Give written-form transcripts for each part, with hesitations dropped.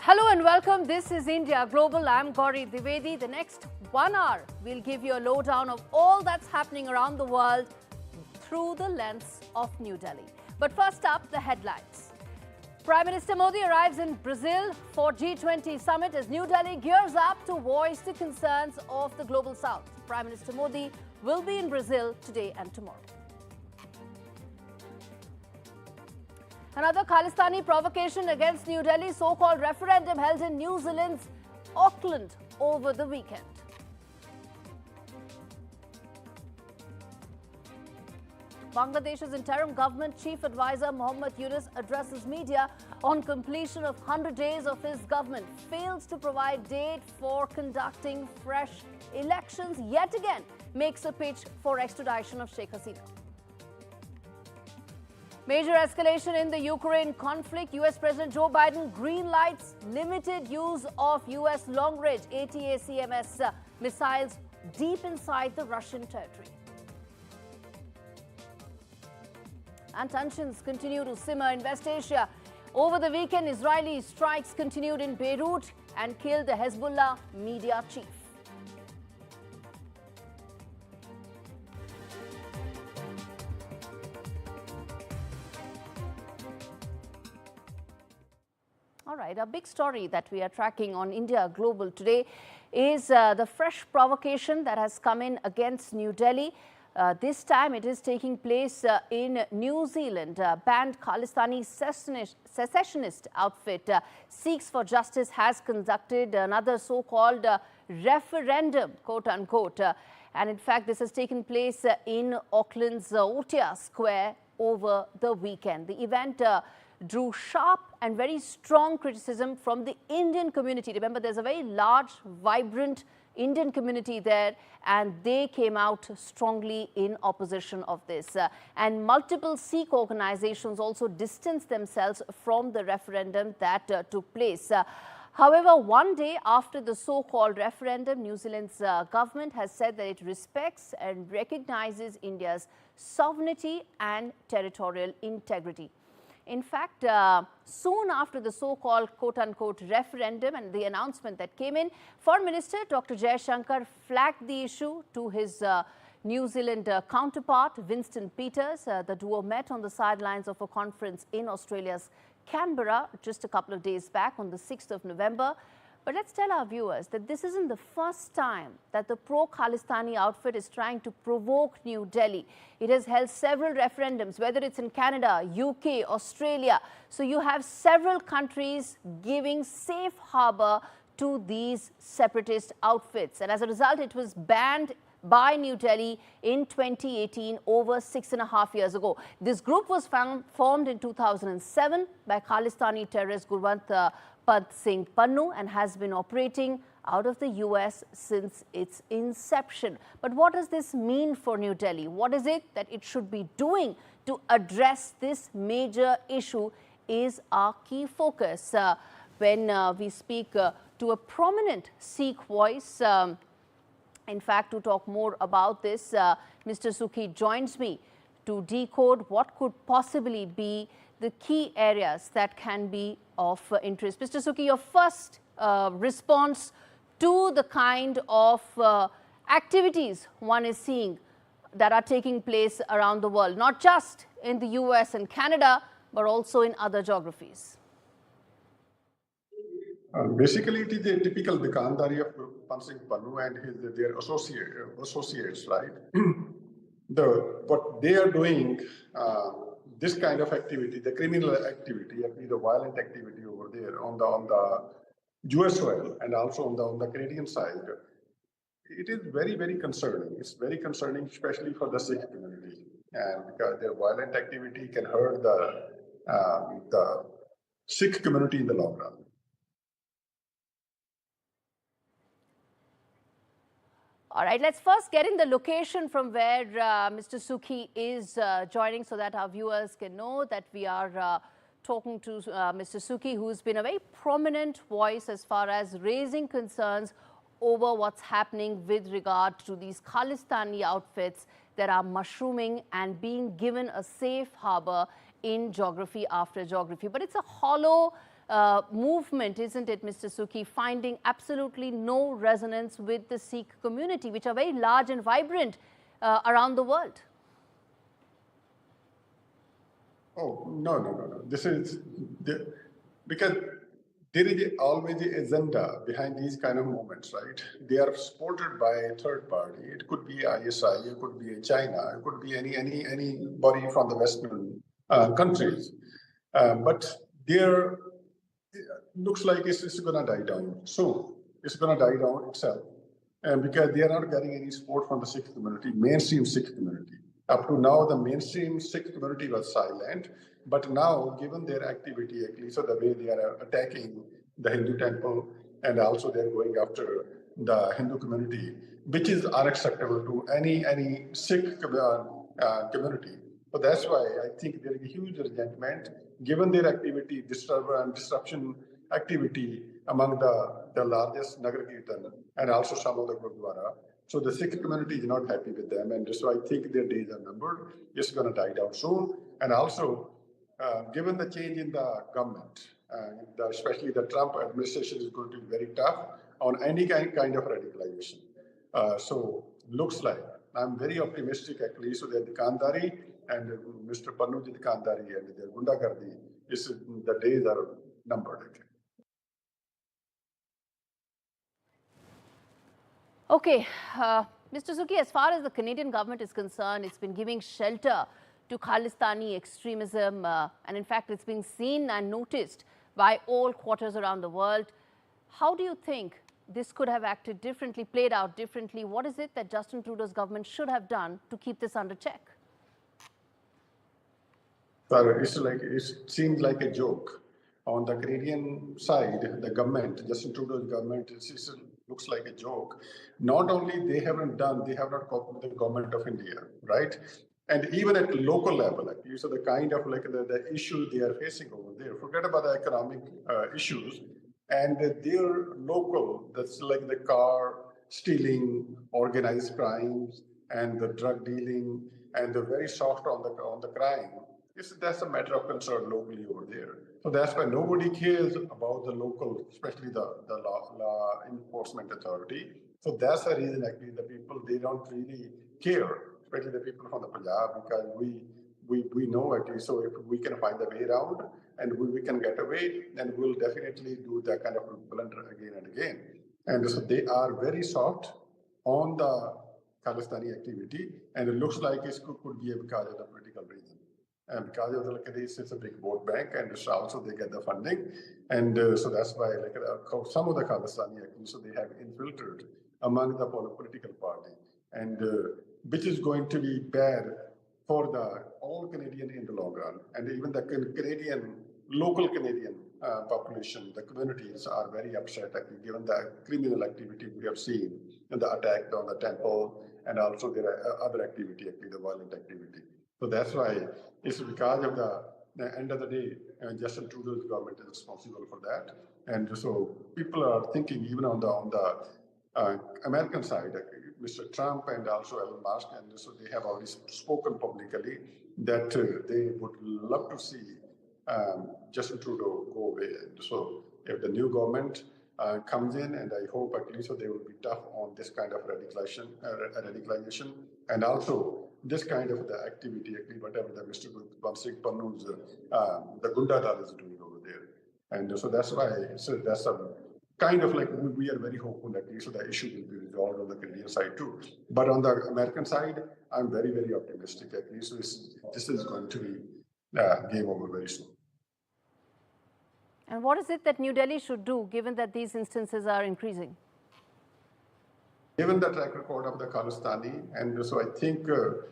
Hello and welcome. This is India Global. I'm Gaurie Dwivedi. The next 1 hour, we'll give you a lowdown of all that's happening around the world through the lens of New Delhi. But first up, the headlines. Prime Minister Modi arrives in Brazil for G20 summit as New Delhi gears up to voice the concerns of the global south. Prime Minister Modi will be in Brazil today and tomorrow. Another Khalistani provocation against New Delhi, so-called referendum held in New Zealand's Auckland over the weekend. Bangladesh's interim government chief advisor Mohammad Yunus addresses media on completion of 100 days of his government, fails to provide date for conducting fresh elections, yet again makes a pitch for extradition of Sheikh Hasina. Major escalation in the Ukraine conflict. US President Joe Biden green lights limited use of US long-range ATACMS missiles deep inside the Russian territory. And tensions continue to simmer in West Asia. Over the weekend, Israeli strikes continued in Beirut and killed the Hezbollah media chief. All right, a big story that we are tracking on India Global today is the fresh provocation that has come in against New Delhi. This time it is taking place in New Zealand. Banned Khalistani secessionist outfit Sikhs for Justice has conducted another so-called referendum, quote-unquote. And in fact, this has taken place in Auckland's Otia Square over the weekend. The event drew sharp and very strong criticism from the Indian community. Remember, there's a very large, vibrant Indian community there, and they came out strongly in opposition of this. And multiple Sikh organizations also distanced themselves from the referendum that took place. However, one day after the so-called referendum, New Zealand's government has said that it respects and recognizes India's sovereignty and territorial integrity. In fact, soon after the so-called quote-unquote referendum and the announcement that came in, Foreign Minister Dr. Jaishankar flagged the issue to his New Zealand counterpart, Winston Peters. The duo met on the sidelines of a conference in Australia's Canberra just a couple of days back on the 6th of November. But let's tell our viewers that this isn't the first time that the pro-Khalistani outfit is trying to provoke New Delhi. It has held several referendums, whether it's in Canada, UK, Australia. So you have several countries giving safe harbor to these separatist outfits. And as a result, it was banned by New Delhi in 2018, over 6.5 years ago. This group was formed in 2007 by Khalistani terrorist Gurpatwant Pannun and has been operating out of the US since its inception. But what does this mean for New Delhi? What is it that it should be doing to address this major issue is our key focus. When we speak to a prominent Sikh voice, in fact, to talk more about this, Mr. Sukhi joins me to decode what could possibly be the key areas that can be of interest. Mr. Sukhi, your first response to the kind of activities one is seeing that are taking place around the world, not just in the US and Canada, but also in other geographies. Basically, it is a typical Dukandari of Pannun and their associates, right? What they are doing, this kind of activity, the criminal activity, the violent activity over there on the US soil and also on the Canadian side, it is very, very concerning. It's very concerning, especially for the Sikh community, and because their violent activity can hurt the Sikh community in the long run. All right, let's first get in the location from where Mr. Sukhi is joining so that our viewers can know that we are talking to Mr. Sukhi, who's been a very prominent voice as far as raising concerns over what's happening with regard to these Khalistani outfits that are mushrooming and being given a safe harbor in geography after geography. But it's a hollow movement, isn't it, Mr. Sukhi, finding absolutely no resonance with the Sikh community, which are very large and vibrant around the world? Oh, no. This is because there is always the agenda behind these kind of movements, right? They are supported by a third party. It could be ISI, it could be China, it could be anybody from the Western countries. But there looks like it's going to die down soon. It's going to die down itself. And because they are not getting any support from the Sikh community, mainstream Sikh community. Up to now, the mainstream Sikh community was silent, but now, given their activity, at least the way they are attacking the Hindu temple, and also they're going after the Hindu community, which is unacceptable to any Sikh community. So that's why I think there is a huge resentment, given their activity, disruption activity among the largest Nagar Kirtan and also some of the Gurdwara. So the Sikh community is not happy with them, and so I think their days are numbered. It's going to die down soon. And also, given the change in the government, especially the Trump administration is going to be very tough on any kind of radicalization. So looks like I'm very optimistic actually. So that the Kandari and Mr. Pannun Kandari and their Gundagardi, the days are numbered actually. Okay, Mr. Sukhi, as far as the Canadian government is concerned, it's been giving shelter to Khalistani extremism, and in fact, it's been seen and noticed by all quarters around the world. How do you think this could have acted differently, played out differently? What is it that Justin Trudeau's government should have done to keep this under check? It seems like a joke. On the Canadian side, the government, Justin Trudeau's government, looks like a joke. Not only they have not copied with the government of India, right? And even at local level, so the kind of the issue they are facing over there. Forget about the economic issues, and their local, that's like the car stealing, organized crimes, and the drug dealing, and the very soft on the crime. That's a matter of concern locally over there. So that's why nobody cares about the local, especially the law enforcement authority. So that's the reason actually the people, they don't really care, especially the people from the Punjab, because we know actually, so if we can find a way around and we can get away, then we'll definitely do that kind of blunder again and again. And so they are very soft on the Khalistani activity, and it looks like it could be because of the political reason. And because of it's a big vote bank, and also they get the funding, and so that's why some of the Khalistani actually, so they have infiltrated among the political party, and which is going to be bad for the all Canadian in the long run, and even the local Canadian population, the communities are very upset given the criminal activity we have seen, and the attack on the temple, and also there are other activity, actually the violent activity. So that's why it's because of the end of the day, Justin Trudeau's government is responsible for that. And so people are thinking even on the American side, Mr. Trump and also Elon Musk, and so they have already spoken publicly that they would love to see Justin Trudeau go away. And so if the new government comes in, and I hope at least so they will be tough on this kind of radicalization, and also this kind of the activity, whatever the Mr. Pannun's, the Gunda Dal is doing over there. And so that's why, so that's a kind of we are very hopeful that so the issue will be resolved on the Canadian side too. But on the American side, I'm very, very optimistic. At least this is going to be game over very soon. And what is it that New Delhi should do, given that these instances are increasing? Given the track record of the Khalistani, and so I think the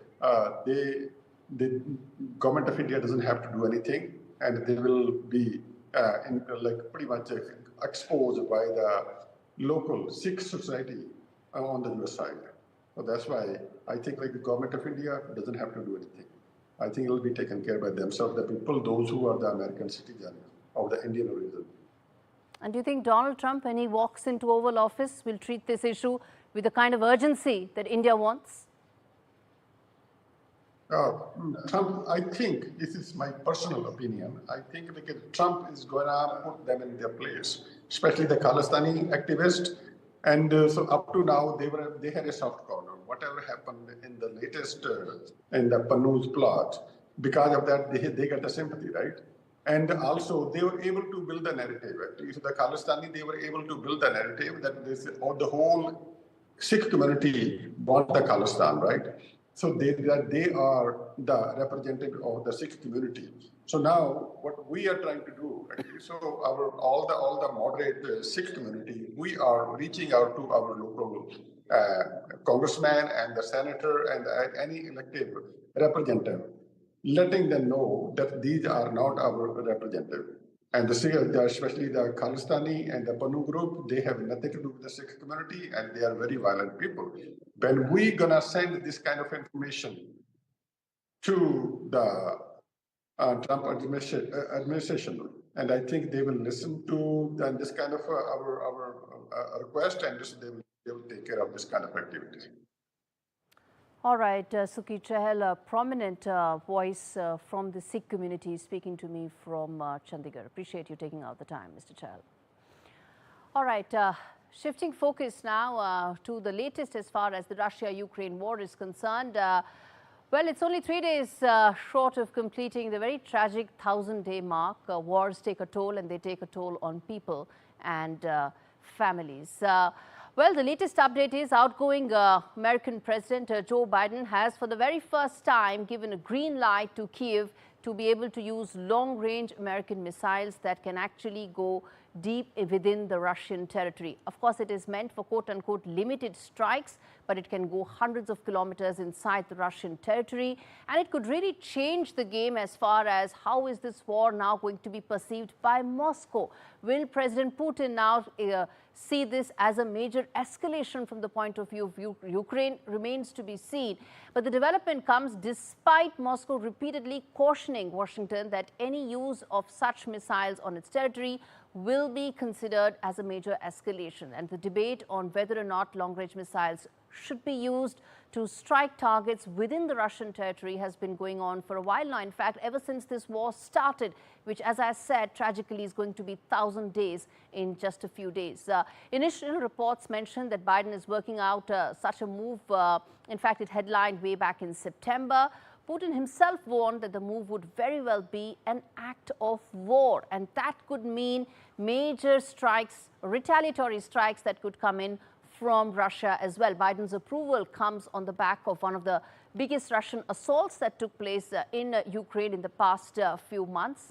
government of India doesn't have to do anything, and they will be pretty much exposed by the local Sikh society on the US side. So that's why I think the government of India doesn't have to do anything. I think it will be taken care by themselves, the people, those who are the American citizens of the Indian origin. And do you think Donald Trump, when he walks into Oval Office, will treat this issue with the kind of urgency that India wants? Trump, I think, this is my personal opinion, I think because Trump is going to put them in their place, especially the Khalistani activists. And so up to now, they had a soft corner. Whatever happened in the latest, in the Pannun's plot, because of that, they got the sympathy, right? And also, they were able to build the narrative. Actually, so the Khalistani, they were able to build the narrative that this, or the whole Sikh community want the Khalistan, right? So they are the representative of the Sikh community. So now what we are trying to do, actually, so all the moderate Sikh community, we are reaching out to our local congressman and the senator and any elected representative, letting them know that these are not our representatives. And especially the Khalistani and the Pannun group, they have nothing to do with the Sikh community, and they are very violent people. When we gonna send this kind of information to the Trump administration, and I think they will listen to this kind of our request, and they will take care of this kind of activities. All right, Sukhi Chahal, a prominent voice from the Sikh community, speaking to me from Chandigarh. Appreciate you taking out the time, Mr. Chahal. All right, shifting focus now to the latest as far as the Russia-Ukraine war is concerned. Well, it's only 3 days short of completing the very tragic 1,000-day mark. Wars take a toll, and they take a toll on people and families. Well, the latest update is outgoing American President Joe Biden has for the very first time given a green light to Kyiv to be able to use long-range American missiles that can actually go deep within the Russian territory. Of course, it is meant for quote-unquote limited strikes, but it can go hundreds of kilometers inside the Russian territory. And it could really change the game as far as how is this war now going to be perceived by Moscow. Will President Putin now see this as a major escalation from the point of view of Ukraine? Remains to be seen. But the development comes despite Moscow repeatedly cautioning Washington that any use of such missiles on its territory will be considered as a major escalation. And the debate on whether or not long-range missiles should be used to strike targets within the Russian territory has been going on for a while now. In fact, ever since this war started, which, as I said, tragically is going to be 1,000 days in just a few days. Initial reports mentioned that Biden is working out such a move. In fact, it headlined way back in September. Putin himself warned that the move would very well be an act of war, and that could mean major strikes, retaliatory strikes that could come in from Russia as well. Biden's approval comes on the back of one of the biggest Russian assaults that took place in Ukraine in the past few months.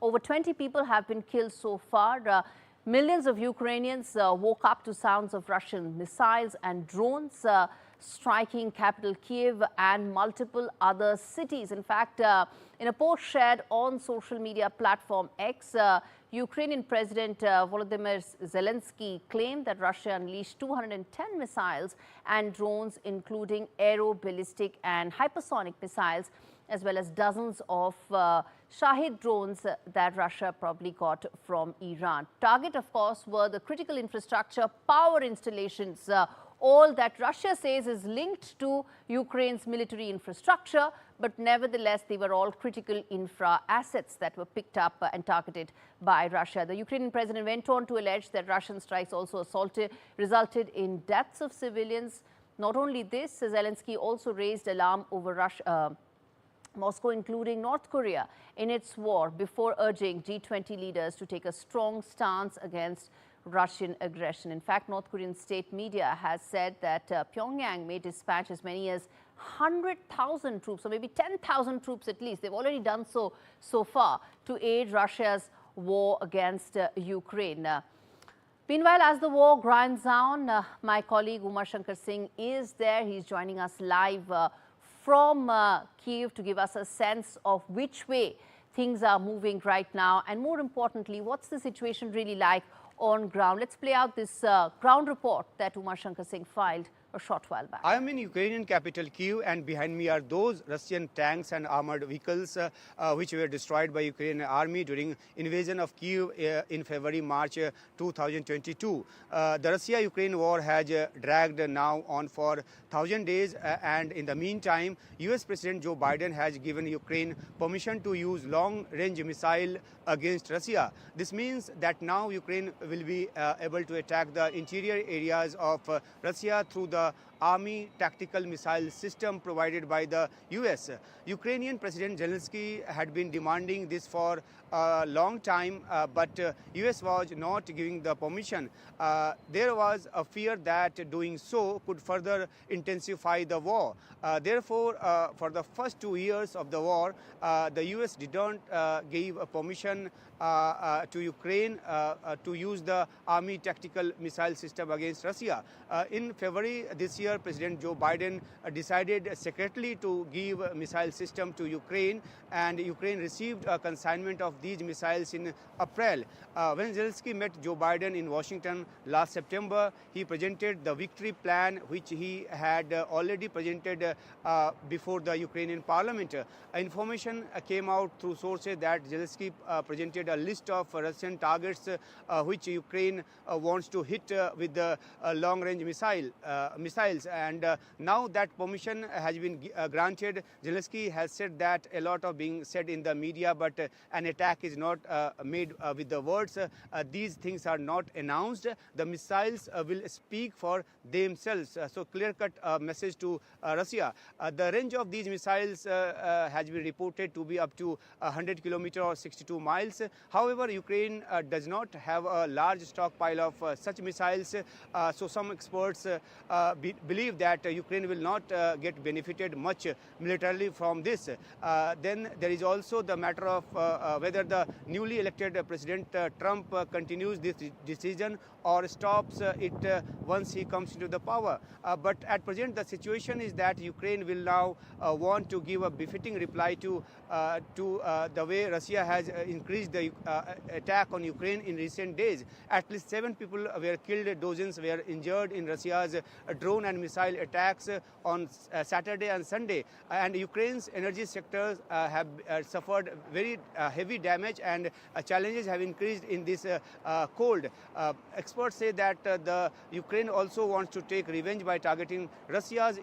Over 20 people have been killed so far. Millions of Ukrainians woke up to sounds of Russian missiles and drones striking capital Kyiv and multiple other cities. In fact, in a post shared on social media platform X, Ukrainian President Volodymyr Zelensky claimed that Russia unleashed 210 missiles and drones, including aero-ballistic and hypersonic missiles, as well as dozens of Shahid drones that Russia probably got from Iran. Target, of course, were the critical infrastructure, power installations, all that Russia says is linked to Ukraine's military infrastructure, but nevertheless, they were all critical infra assets that were picked up and targeted by Russia. The Ukrainian president went on to allege that Russian strikes also resulted in deaths of civilians. Not only this, Zelensky also raised alarm over Moscow, including North Korea, in its war before urging G20 leaders to take a strong stance against Russian aggression. In fact, North Korean state media has said that Pyongyang may dispatch as many as 100,000 troops, or maybe 10,000 troops at least. They've already done so far to aid Russia's war against Ukraine. Meanwhile, as the war grinds down, my colleague Umar Shankar Singh is there. He's joining us live from Kyiv to give us a sense of which way things are moving right now, and more importantly, what's the situation really like on ground. Let's play out this ground report that Umar Shankar Singh filed a short while back. I am in Ukrainian capital Kyiv, and behind me are those Russian tanks and armored vehicles which were destroyed by Ukrainian army during invasion of Kyiv in February-March 2022. The Russia-Ukraine war has dragged now on for 1,000 days, and in the meantime, US President Joe Biden has given Ukraine permission to use long-range missile against Russia. This means that now Ukraine will be able to attack the interior areas of Russia through the Army tactical missile system provided by the US. Ukrainian President Zelensky had been demanding this for a long time, but US was not giving the permission. There was a fear that doing so could further intensify the war. Therefore, for the first 2 years of the war, the US did not give a permission to Ukraine to use the Army tactical missile system against Russia. In February this year, President Joe Biden decided secretly to give a missile system to Ukraine, and Ukraine received a consignment of these missiles in April. When Zelensky met Joe Biden in Washington last September, he presented the victory plan which he had already presented before the Ukrainian parliament. Information came out through sources that Zelensky presented a list of Russian targets which Ukraine wants to hit with the long-range missiles. And now that permission has been granted, Zelensky has said that a lot of being said in the media, but an attack is not made with the words. These things are not announced. The missiles will speak for themselves. So clear-cut message to Russia. The range of these missiles has been reported to be up to 100 kilometers or 62 miles. However, Ukraine does not have a large stockpile of such missiles. So some experts believe that Ukraine will not get benefited much militarily from this. Then there is also the matter of whether the newly elected President Trump continues this decision or stops it once he comes into the power. But at present, the situation is that Ukraine will now want to give a befitting reply to the way Russia has increased the attack on Ukraine in recent days. At least 7 people were killed, dozens were injured in Russia's drone and missile attacks on Saturday and Sunday. And Ukraine's energy sectors have suffered very heavy damage, and challenges have increased in this cold. Experts say that the Ukraine also wants to take revenge by targeting Russia's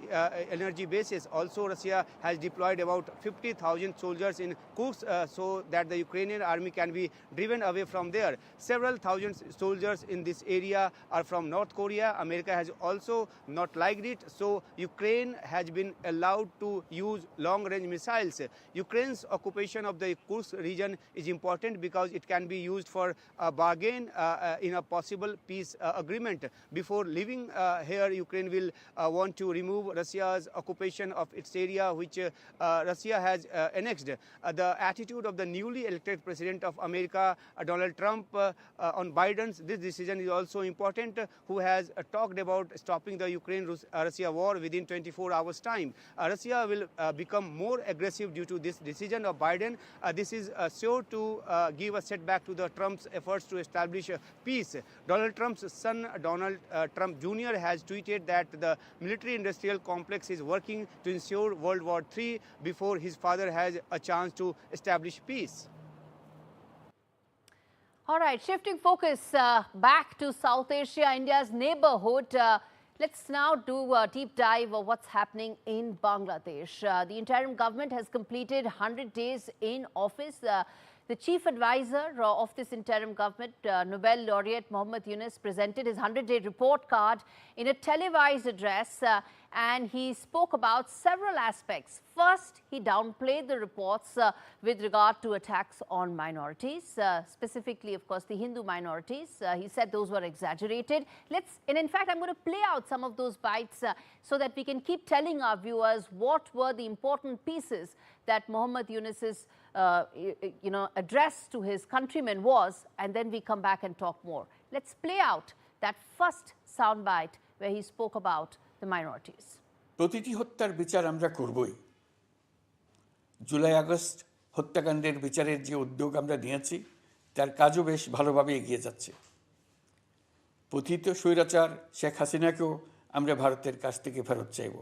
energy bases. Also, Russia has deployed about 50,000 soldiers in Kursk so that the Ukrainian army can be driven away from there. Several thousand soldiers in this area are from North Korea. America has also not liked it. So Ukraine has been allowed to use long-range missiles. Ukraine's occupation of the Kursk region is important because it can be used for a bargain in a possible peace agreement. Before leaving here, Ukraine will want to remove Russia's occupation of its area, which Russia has annexed. The attitude of the newly elected President of America, Donald Trump, on Biden's this decision is also important, who has talked about stopping the Ukraine-Russia war within 24 hours' time. Russia will become more aggressive due to this decision of Biden. This is sure to give a setback to the Trump's efforts to establish peace. Donald Trump's son, Donald Trump Jr., has tweeted that the military-industrial complex is working to ensure World War III before his father has a chance to establish peace. All right, shifting focus back to South Asia, India's neighborhood. Let's now do a deep dive of what's happening in Bangladesh. The interim government has completed 100 days in office. The chief advisor of this interim government, Nobel laureate Muhammad Yunus, presented his 100-day report card in a televised address, and he spoke about several aspects. First, he downplayed the reports with regard to attacks on minorities, specifically, of course, the Hindu minorities. He said those were exaggerated. And in fact, I'm going to play out some of those bites so that we can keep telling our viewers what were the important pieces that Muhammad Yunus's address to his countrymen was, and then we come back and talk more. Let's play out that first soundbite where he spoke about the minorities. প্রতিটি হত্যার বিচার আমরা করবই। July August হত্যাকাণ্ডের বিচারের যে উদ্যোগ আমরা নিয়েছি তার কাজও বেশ ভালোভাবে এগিয়ে যাচ্ছে। পতিত স্বৈরাচার শেখ হাসিনাকেও আমরা ভারতের কাছ থেকে ফেরত চাইব।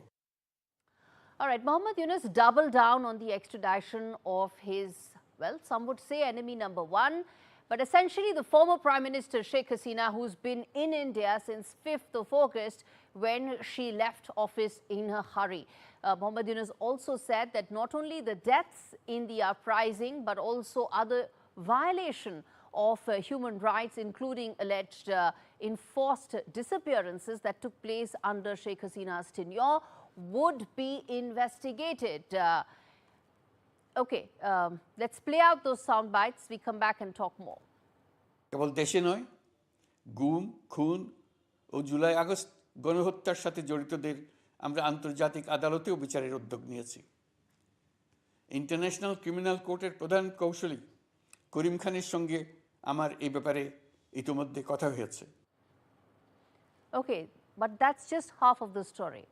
All right, Mohammed Yunus doubled down on the extradition of his, well, some would say enemy number one, but essentially the former Prime Minister Sheikh Hasina, who's been in India since 5th of August when she left office in a hurry. Mohammed Yunus also said that not only the deaths in the uprising, but also other violation of human rights, including alleged enforced disappearances that took place under Sheikh Hasina's tenure, would be investigated. Okay, let's play out those sound bites. We come back and talk more. কেবল দেশে নয়, গুম, খুন ও July August গণহত্যার সাথে জড়িতদের আমরা আন্তর্জাতিক আদালতেও বিচারের উদ্যোগ নিয়েছি। ইন্টারন্যাশনাল ক্রিমিনাল কোর্টের প্রধান কৌশলী করিম খানের সঙ্গে আমার এই ব্যাপারে ইতিমধ্যে কথা হয়েছে। Okay, but that's just half of the story.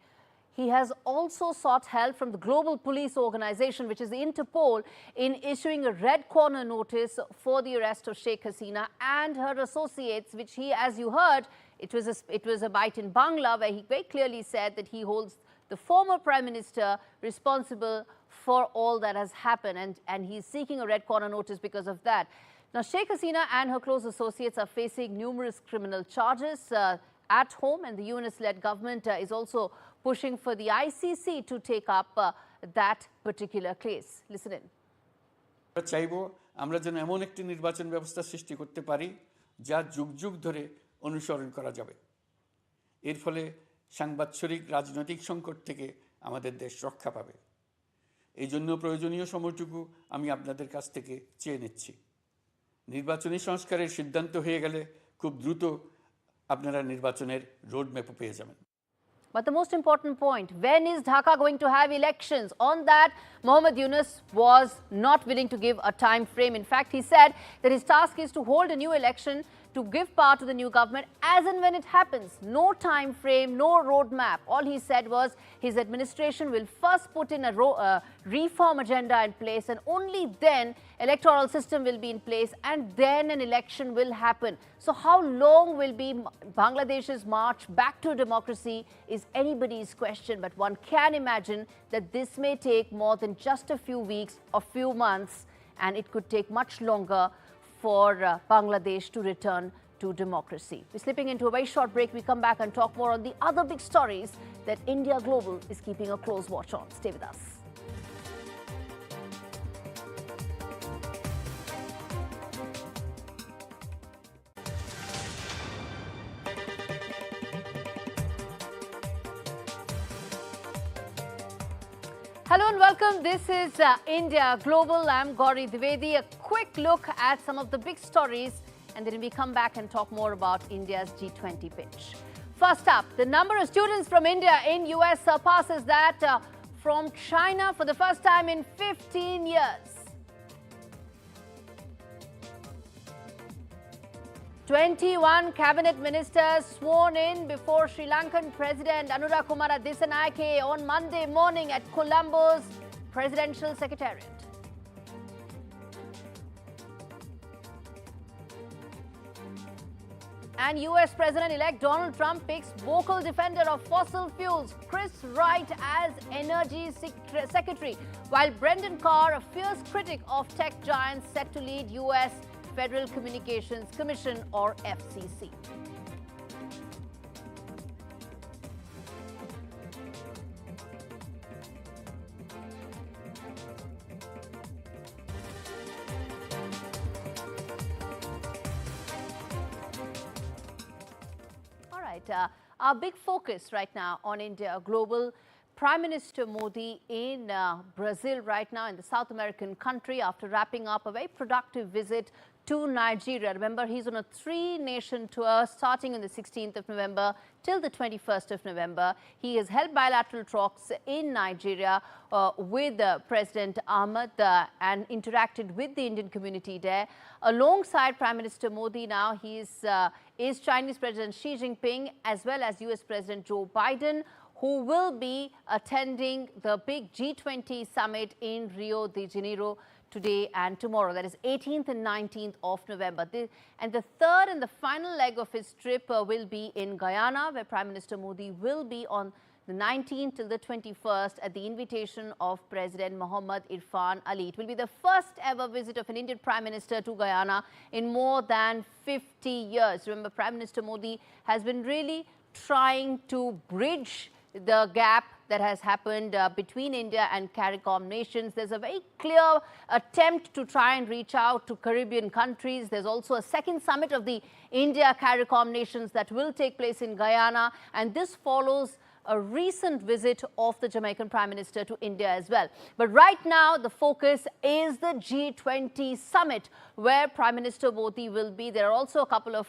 He has also sought help from the global police organization, which is Interpol, in issuing a red corner notice for the arrest of Sheikh Hasina and her associates, which he, as you heard, it was a bite in Bangla, where he very clearly said that he holds the former Prime Minister responsible for all that has happened, and he's seeking a red corner notice because of that. Now, Sheikh Hasina and her close associates are facing numerous criminal charges at home, and the UNIS-led government is also pushing for the ICC to take up that particular case. Listen in. চাইব আমরা যেন এমন একটি নির্বাচন ব্যবস্থা সৃষ্টি করতে পারি যা যুগ যুগ ধরে অনুসরণ করা যাবে। এর ফলে সাংবৎসরিক রাজনৈতিক সংকট থেকে আমাদের দেশ রক্ষা পাবে। এই জন্য প্রয়োজনীয় সময়টুকু আমি আপনাদের কাছ থেকে চেয়ে নিচ্ছি। নির্বাচনী সংস্কারের সিদ্ধান্ত হয়ে গেলে খুব দ্রুত আপনারা নির্বাচনের রোডম্যাপও পেয়ে যাবেন। But the most important point, when is Dhaka going to have elections? On that, Mohammed Yunus was not willing to give a time frame. In fact, he said that his task is to hold a new election to give power to the new government as and when it happens. No time frame, no roadmap. All he said was his administration will first put in a reform agenda in place, and only then electoral system will be in place, and then an election will happen. So how long will be Bangladesh's march back to democracy is anybody's question, but one can imagine that this may take more than just a few weeks or few months, and it could take much longer for Bangladesh to return to democracy. We're slipping into a very short break. We come back and talk more on the other big stories that India Global is keeping a close watch on. Stay with us. Hello and welcome. This is India Global. I'm Gaurie Dwivedi. A quick look at some of the big stories, and then we come back and talk more about India's G20 pitch. First up, the number of students from India in US surpasses that from China for the first time in 15 years. 21 cabinet ministers sworn in before Sri Lankan President Anurakkumara Dissanayake on Monday morning at Colombo's presidential secretariat. And US President-elect Donald Trump picks vocal defender of fossil fuels Chris Wright as Energy Secretary, while Brendan Carr, a fierce critic of tech giants, set to lead US Federal Communications Commission, or FCC. All right, our big focus right now on India Global. Prime Minister Modi in Brazil right now, in the South American country, after wrapping up a very productive visit to Nigeria. Remember, he's on a 3-nation tour starting on the 16th of November till the 21st of November. He has held bilateral talks in Nigeria with President Ahmed and interacted with the Indian community there. Alongside Prime Minister Modi now, he is Chinese President Xi Jinping as well as US President Joe Biden, who will be attending the big G20 summit in Rio de Janeiro today and tomorrow, that is 18th and 19th of November. And the third and the final leg of his trip will be in Guyana, where Prime Minister Modi will be on the 19th till the 21st at the invitation of President Mohammad Irfan Ali. It will be the first ever visit of an Indian Prime Minister to Guyana in more than 50 years. Remember, Prime Minister Modi has been really trying to bridge the gap that has happened between India and CARICOM nations. There's a very clear attempt to try and reach out to Caribbean countries. There's also a second summit of the India CARICOM nations that will take place in Guyana, and this follows a recent visit of the Jamaican Prime Minister to India as well. But right now, the focus is the G20 summit, where Prime Minister Modi will be. There are also a couple of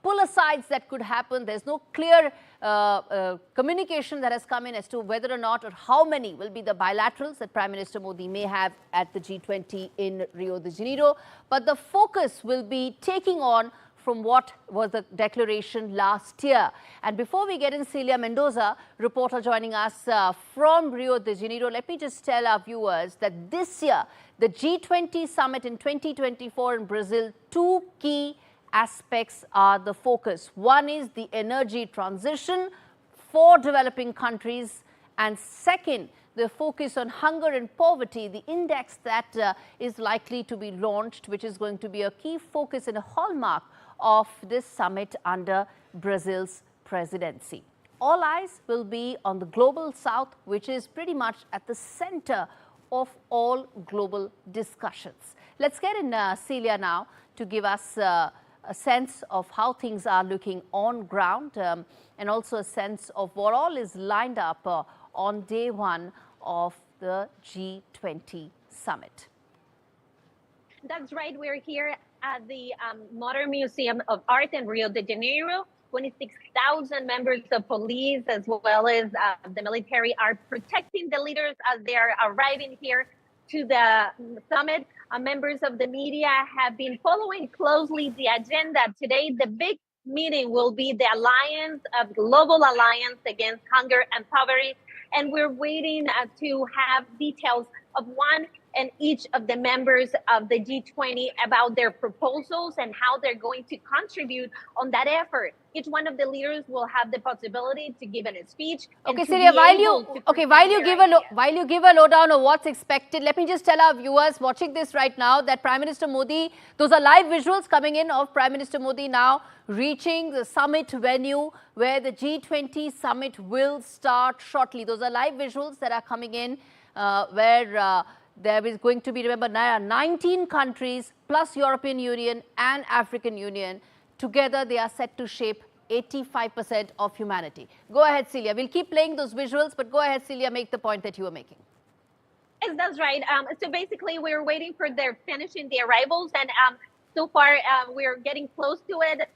pull-asides that could happen. There's no clear communication that has come in as to whether or not or how many will be the bilaterals that Prime Minister Modi may have at the G20 in Rio de Janeiro. But the focus will be taking on from what was the declaration last year. And before we get in, Celia Mendoza, reporter joining us from Rio de Janeiro, let me just tell our viewers that this year, the G20 summit in 2024 in Brazil, two key aspects are the focus. One is the energy transition for developing countries, and second, the focus on hunger and poverty, the index that is likely to be launched, which is going to be a key focus and a hallmark of this summit under Brazil's presidency. All eyes will be on the global south, which is pretty much at the center of all global discussions. Let's get in Celia now to give us a sense of how things are looking on ground and also a sense of what all is lined up on day one of the G20 summit. That's right. We're here at the Modern Museum of Art in Rio de Janeiro. 26,000 members of police as well as the military are protecting the leaders as they are arriving here to the summit. Members of the media have been following closely the agenda. Today, the big meeting will be the alliance, of global alliance against hunger and poverty. And we're waiting to have details of one and each of the members of the G20 about their proposals and how they're going to contribute on that effort. Each one of the leaders will have the possibility to give a speech. Okay, Celia, while you give a lowdown of what's expected, let me just tell our viewers watching this right now that Prime Minister Modi, those are live visuals coming in of Prime Minister Modi now reaching the summit venue where the G20 summit will start shortly. Those are live visuals that are coming in where there is going to be, remember, 19 countries plus European Union and African Union. Together, they are set to shape 85% of humanity. Go ahead, Celia. We'll keep playing those visuals, but go ahead, Celia, make the point that you were making. Yes, that's right. So basically, we're waiting for their finishing the arrivals, and so far, we're getting close to it.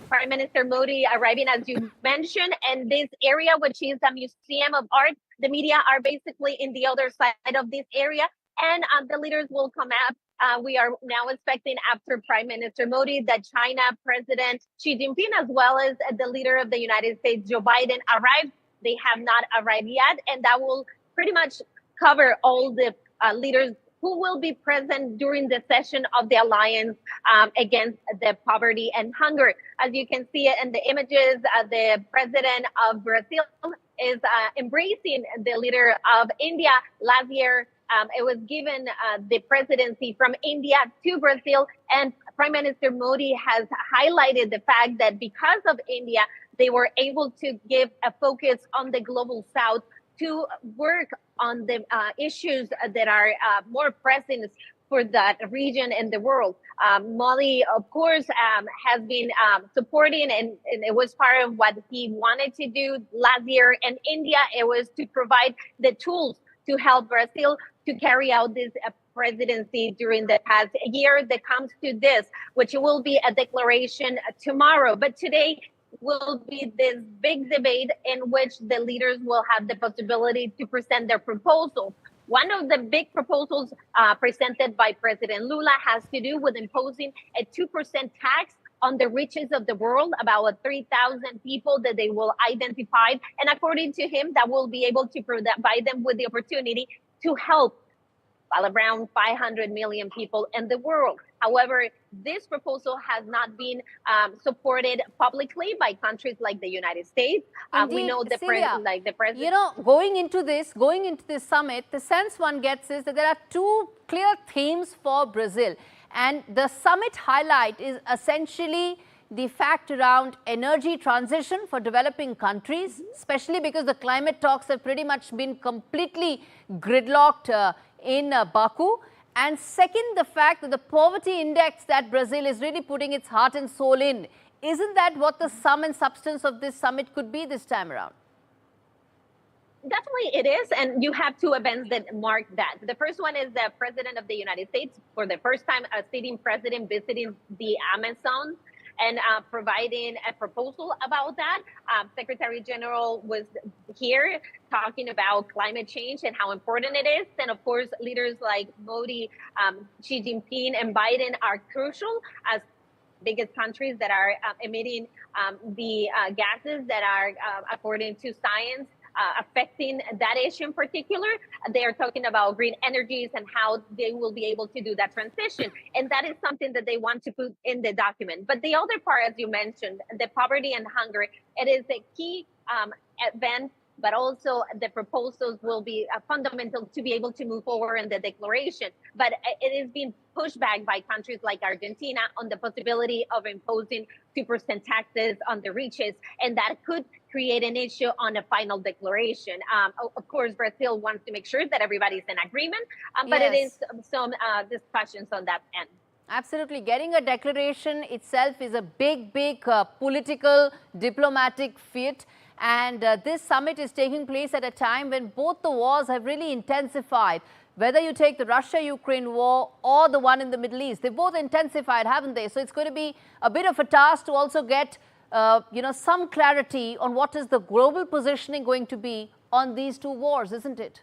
Prime Minister Modi arriving, as you mentioned, and this area, which is a museum of art, the media are basically in the other side of this area, and the leaders will come up. We are now expecting, after Prime Minister Modi, that China President Xi Jinping, as well as the leader of the United States, Joe Biden, arrived. They have not arrived yet, and that will pretty much cover all the leaders who will be present during the session of the alliance against the poverty and hunger. As you can see in the images, the president of Brazil is embracing the leader of India. Last year, it was given the presidency from India to Brazil, and Prime Minister Modi has highlighted the fact that because of India, they were able to give a focus on the global south to work on the issues that are more present for that region and the world. Modi, of course, has been supporting, and it was part of what he wanted to do last year in India. It was to provide the tools to help Brazil to carry out this presidency during the past year. That comes to this, which will be a declaration tomorrow. But today will be this big debate in which the leaders will have the possibility to present their proposals. One of the big proposals presented by President Lula has to do with imposing a 2% tax on the riches of the world, about 3,000 people that they will identify. And according to him, that will be able to provide them with the opportunity to help while around 500 million people in the world. However, this proposal has not been supported publicly by countries like the United States. Indeed, We know the president. You know, going into this summit, the sense one gets is that there are two clear themes for Brazil. And the summit highlight is essentially the fact around energy transition for developing countries, especially because the climate talks have pretty much been completely gridlocked in Baku. And second, the fact that the poverty index that Brazil is really putting its heart and soul in. Isn't that what the sum and substance of this summit could be this time around? Definitely it is, and you have two events that mark that. The first one is the President of the United States, for the first time, a sitting president visiting the Amazon and providing a proposal about that. Secretary General was here talking about climate change and how important it is. And of course, leaders like Modi, Xi Jinping, and Biden are crucial as biggest countries that are emitting the gases that are, according to science, affecting that issue in particular. They are talking about green energies and how they will be able to do that transition. And that is something that they want to put in the document. But the other part, as you mentioned, the poverty and hunger, it is a key event, but also the proposals will be fundamental to be able to move forward in the declaration. But it is being pushed back by countries like Argentina on the possibility of imposing 2% taxes on the richest, and that could create an issue on a final declaration. Of course, Brazil wants to make sure that everybody's in agreement, but Yes. it is some discussions on that end. Absolutely. Getting a declaration itself is a big political, diplomatic feat. And this summit is taking place at a time when both the wars have really intensified. Whether you take the Russia-Ukraine war or the one in the Middle East, they've both intensified, haven't they? So it's going to be a bit of a task to also get, some clarity on what is the global positioning going to be on these two wars, isn't it?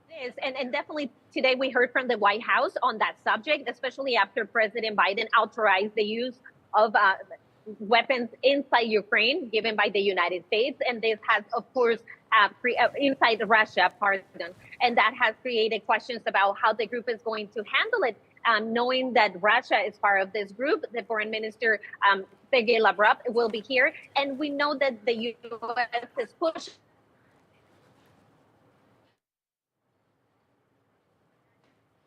It is, and definitely today we heard from the White House on that subject, especially after President Biden authorized the use of weapons inside Ukraine given by the United States. And this has, of course, inside Russia, and that has created questions about how the group is going to handle it. Knowing that Russia is part of this group, the foreign minister, Sergei Lavrov, will be here. And we know that the U.S. is pushing.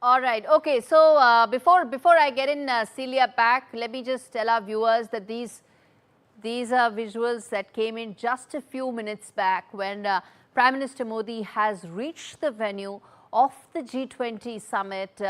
All right. Okay. So before I get in Celia back, let me just tell our viewers that these are visuals that came in just a few minutes back when Prime Minister Modi has reached the venue of the G20 summit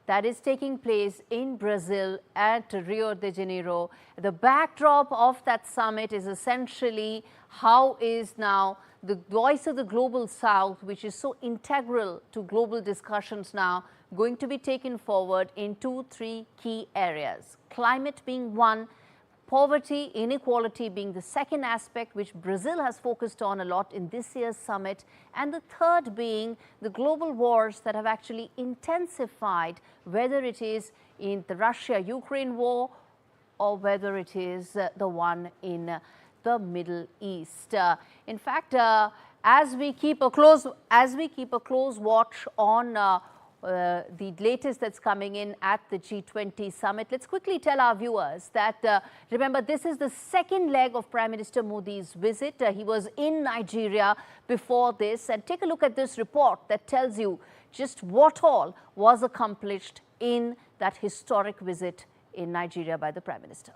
that is taking place in Brazil at Rio de Janeiro. The backdrop of that summit is essentially how is now the voice of the global south, which is so integral to global discussions now, going to be taken forward in 2-3 key areas. Climate being one, poverty, inequality being the second aspect, which Brazil has focused on a lot in this year's summit, and the third being the global wars that have actually intensified, whether it is in the Russia-Ukraine war or whether it is the one in the Middle East. In fact, as we keep a close watch on the latest that's coming in at the G20 summit, let's quickly tell our viewers that, remember, this is the second leg of Prime Minister Modi's visit. He was in Nigeria before this. And take a look at this report that tells you just what all was accomplished in that historic visit in Nigeria by the Prime Minister.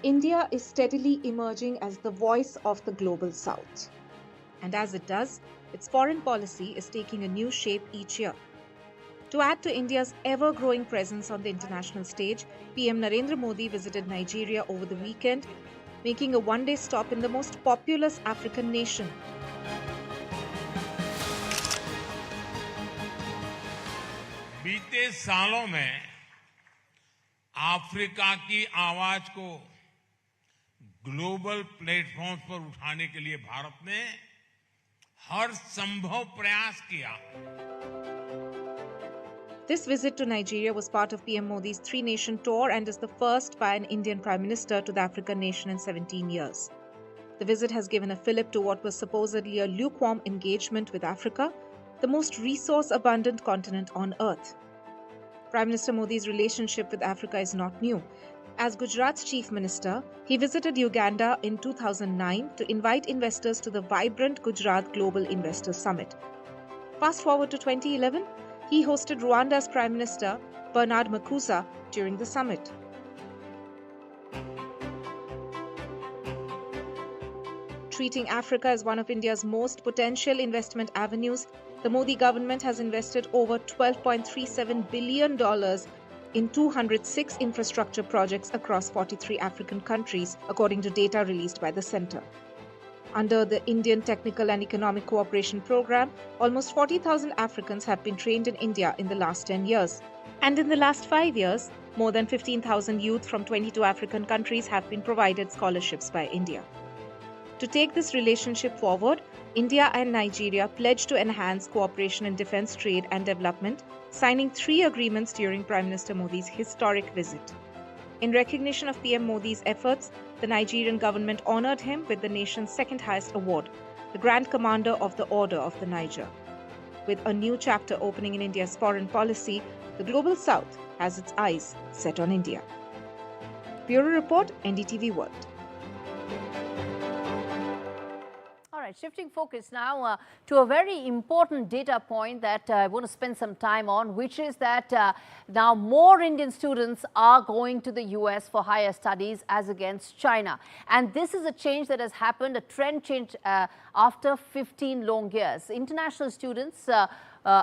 India is steadily emerging as the voice of the global south. And as it does, its foreign policy is taking a new shape each year. To add to India's ever-growing presence on the international stage, PM Narendra Modi visited Nigeria over the weekend, making a one-day stop in the most populous African nation. बीते सालों में Africa की आवाज को global platforms पर उठाने के लिए भारत ने हर संभव प्रयास किया। This visit to Nigeria was part of PM Modi's three-nation tour and is the first by an Indian Prime Minister to the African nation in 17 years. The visit has given a fillip to what was supposedly a lukewarm engagement with Africa, the most resource-abundant continent on Earth. Prime Minister Modi's relationship with Africa is not new. As Gujarat's Chief Minister, he visited Uganda in 2009 to invite investors to the vibrant Gujarat Global Investors Summit. Fast forward to 2011, he hosted Rwanda's Prime Minister, Bernard Makuza, during the summit. Treating Africa as one of India's most potential investment avenues, the Modi government has invested over $12.37 billion in 206 infrastructure projects across 43 African countries, according to data released by the centre. Under the Indian Technical and Economic Cooperation Programme, almost 40,000 Africans have been trained in India in the last 10 years. And in the last 5 years, more than 15,000 youth from 22 African countries have been provided scholarships by India. To take this relationship forward, India and Nigeria pledged to enhance cooperation in defence, trade and development, signing 3 agreements during Prime Minister Modi's historic visit. In recognition of PM Modi's efforts, the Nigerian government honoured him with the nation's second highest award, the Grand Commander of the Order of the Niger. With a new chapter opening in India's foreign policy, the Global South has its eyes set on India. Bureau Report, NDTV World. All right, shifting focus now to a very important data point that I want to spend some time on, which is that now more Indian students are going to the US for higher studies as against China. And this is a change that has happened, a trend change after 15 long years. International students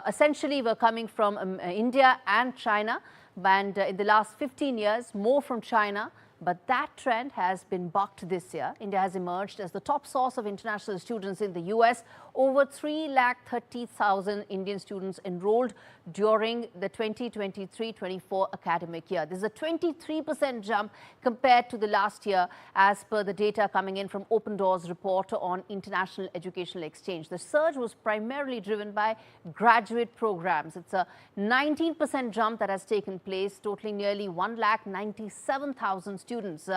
essentially were coming from India and China, and in the last 15 years, more from China. But that trend has been bucked this year. India has emerged as the top source of international students in the US. Over 330,000 Indian students enrolled during the 2023-24 academic year. This is a 23% jump compared to the last year, as per the data coming in from Open Doors report on international educational exchange. The surge was primarily driven by graduate programs. It's a 19% jump that has taken place, totaling nearly 197,000 students.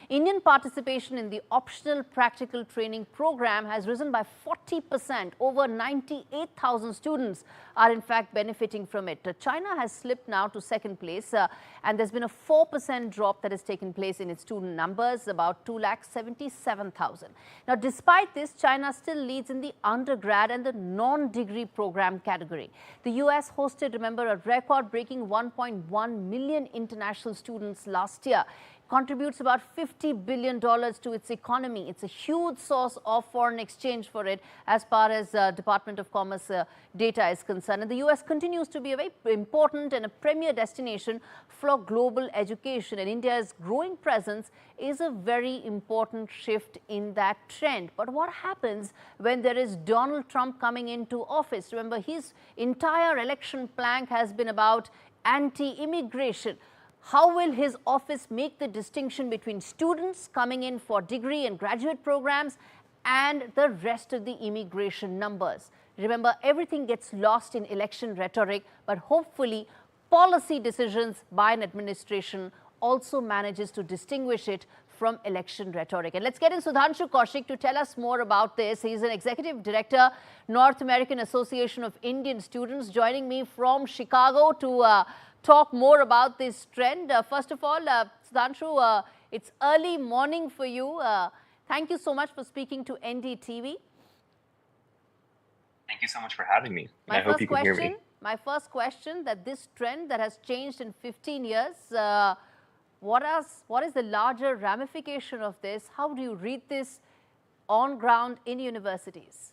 Indian participation in the optional practical training program has risen by 40%. Over 98,000 students are in fact benefiting from it. China has slipped now to second place, and there's been a 4% drop that has taken place in its student numbers, about 277,000. Now, despite this, China still leads in the undergrad and the non-degree program category. The US hosted, remember, a record-breaking 1.1 million international students last year. Contributes about $50 billion to its economy. It's a huge source of foreign exchange for it as far as Department of Commerce data is concerned. And the US continues to be a very important and a premier destination for global education. And India's growing presence is a very important shift in that trend. But what happens when there is Donald Trump coming into office? Remember, his entire election plank has been about anti-immigration. How will his office make the distinction between students coming in for degree and graduate programs and the rest of the immigration numbers? Remember, everything gets lost in election rhetoric, but hopefully policy decisions by an administration also manages to distinguish it from election rhetoric. And let's get in Sudhanshu Kaushik to tell us more about this. He's an executive director, North American Association of Indian Students, joining me from Chicago to talk more about this trend. First of all, Sudhanshu, it's early morning for you. Thank you so much for speaking to NDTV. Thank you so much for having me. I hope you can hear me. My first question, that this trend that has changed in 15 years, what is the larger ramification of this? How do you read this on ground in universities?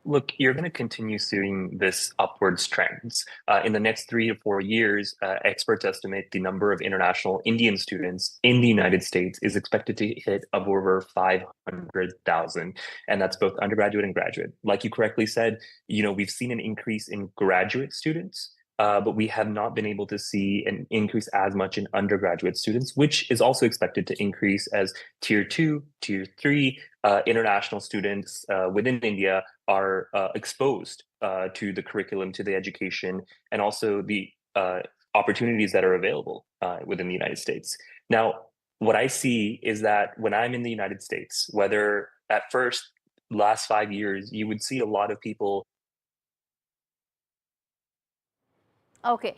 Look, you're going to continue seeing this upwards trends. In the next 3 to 4 years, experts estimate the number of international Indian students in the United States is expected to hit of over 500,000. And that's both undergraduate and graduate. Like you correctly said, we've seen an increase in graduate students, but we have not been able to see an increase as much in undergraduate students, which is also expected to increase as tier 2, tier 3 international students within India are exposed to the curriculum, to the education, and also the opportunities that are available within the United States. Now, what I see is that when I'm in the United States, whether at first, last 5 years, you would see a lot of people. Okay.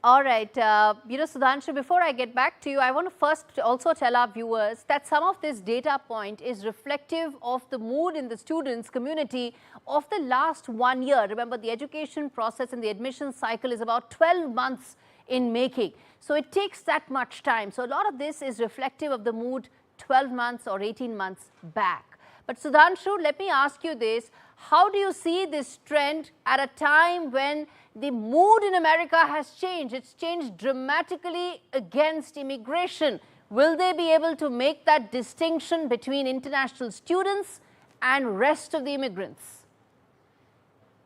All right. Sudhanshu, before I get back to you, I want to first also tell our viewers that some of this data point is reflective of the mood in the students community of the last 1 year. Remember, the education process and the admission cycle is about 12 months in making. So it takes that much time. So a lot of this is reflective of the mood 12 months or 18 months back. But Sudhanshu, let me ask you this. How do you see this trend at a time when the mood in America has changed? It's changed dramatically against immigration. Will they be able to make that distinction between international students and rest of the immigrants?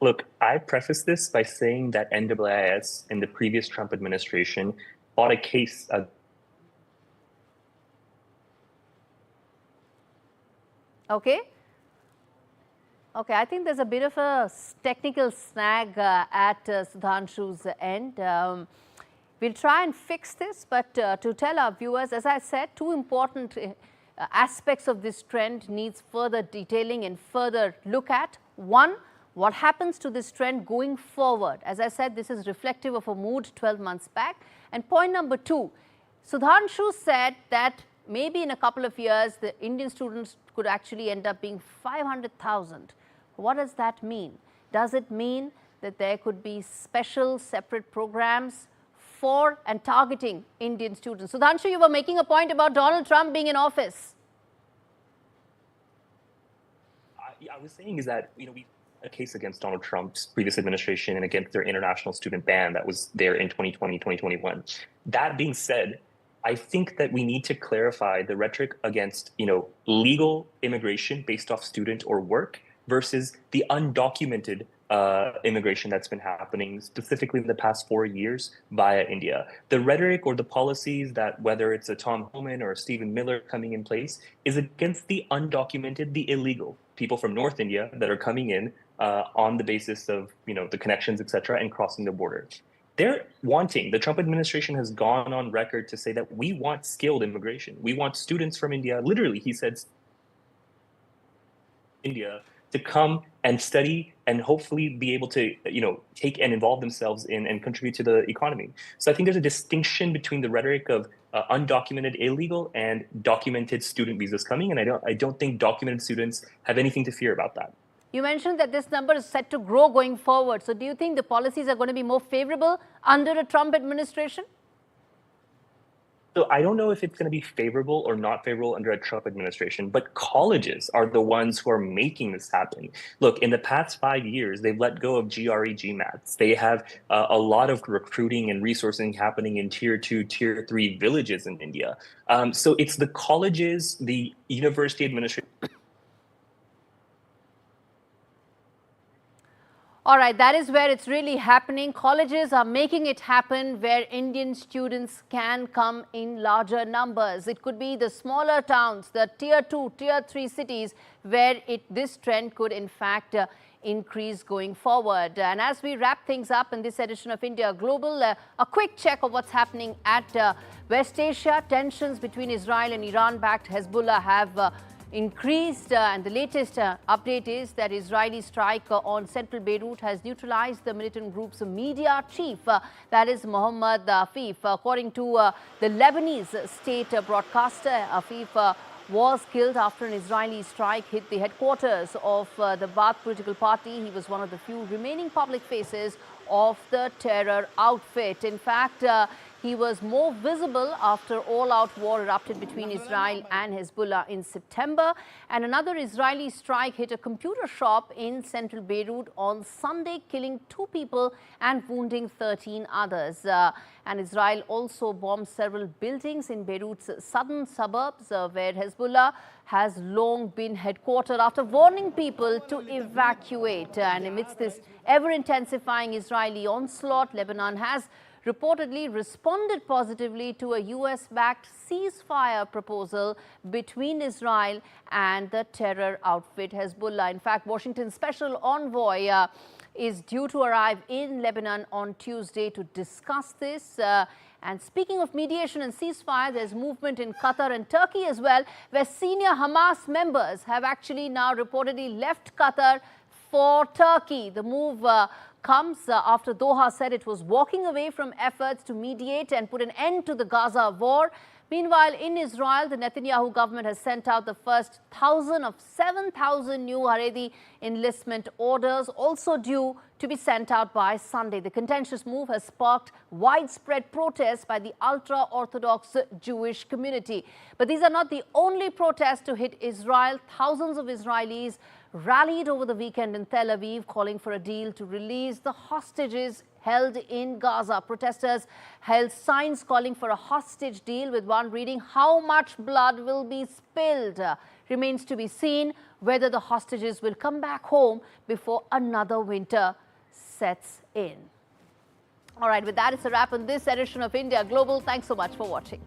Look, I preface this by saying that NAIS in the previous Trump administration fought a case. Okay. Okay, I think there's a bit of a technical snag at Sudhanshu's end. We'll try and fix this, but to tell our viewers, as I said, two important aspects of this trend needs further detailing and further look at. One, what happens to this trend going forward? As I said, this is reflective of a mood 12 months back. And point number two, Sudhanshu said that maybe in a couple of years, the Indian students could actually end up being 500,000. What does that mean? Does it mean that there could be special separate programs for and targeting Indian students? Sudhanshu, you were making a point about Donald Trump being in office. I was saying is that, we a case against Donald Trump's previous administration and against their international student ban that was there in 2020, 2021. That being said, I think that we need to clarify the rhetoric against, legal immigration based off student or work versus the undocumented immigration that's been happening specifically in the past 4 years via India. The rhetoric or the policies that whether it's a Tom Homan or a Stephen Miller coming in place is against the undocumented, the illegal people from North India that are coming in on the basis of, the connections, et cetera, and crossing the border. The Trump administration has gone on record to say that we want skilled immigration. We want students from India. Literally, he said, India to come and study and hopefully be able to, take and involve themselves in and contribute to the economy. So I think there's a distinction between the rhetoric of undocumented illegal and documented student visas coming. And I don't think documented students have anything to fear about that. You mentioned that this number is set to grow going forward. So do you think the policies are going to be more favorable under a Trump administration? So I don't know if it's going to be favorable or not favorable under a Trump administration, but colleges are the ones who are making this happen. Look, in the past 5 years, they've let go of GRE GMATs. They have a lot of recruiting and resourcing happening in tier 2, tier 3 villages in India. So it's the colleges, the university administration. All right, that is where it's really happening. Colleges are making it happen where Indian students can come in larger numbers. It could be the smaller towns, the tier 2, tier 3 cities where this trend could in fact increase going forward. And as we wrap things up in this edition of India Global, a quick check of what's happening at West Asia. Tensions between Israel and Iran-backed Hezbollah have increased, and the latest update is that Israeli strike on central Beirut has neutralized the militant group's media chief, that is Mohammad Afif. According to the Lebanese state broadcaster, Afif was killed after an Israeli strike hit the headquarters of the Baath political party. He was one of the few remaining public faces of the terror outfit. In fact, He was more visible after all-out war erupted between Israel and Hezbollah in September. And another Israeli strike hit a computer shop in central Beirut on Sunday, killing 2 people and wounding 13 others. And Israel also bombed several buildings in Beirut's southern suburbs, where Hezbollah has long been headquartered, after warning people to evacuate. And amidst this ever-intensifying Israeli onslaught, Lebanon has reportedly responded positively to a US-backed ceasefire proposal between Israel and the terror outfit Hezbollah. In fact, Washington's special envoy is due to arrive in Lebanon on Tuesday to discuss this. And speaking of mediation and ceasefire, there's movement in Qatar and Turkey as well, where senior Hamas members have actually now reportedly left Qatar for Turkey. The move comes after Doha said it was walking away from efforts to mediate and put an end to the Gaza war. Meanwhile, in Israel, the Netanyahu government has sent out the first 1,000 of 7,000 new Haredi enlistment orders, also due to be sent out by Sunday. The contentious move has sparked widespread protests by the ultra-Orthodox Jewish community. But these are not the only protests to hit Israel. Thousands of Israelis rallied over the weekend in Tel Aviv, calling for a deal to release the hostages held in Gaza. Protesters held signs calling for a hostage deal, with one reading, "How much blood will be spilled?" Remains to be seen whether the hostages will come back home before another winter sets in. All right, with that, it's a wrap on this edition of India Global. Thanks so much for watching.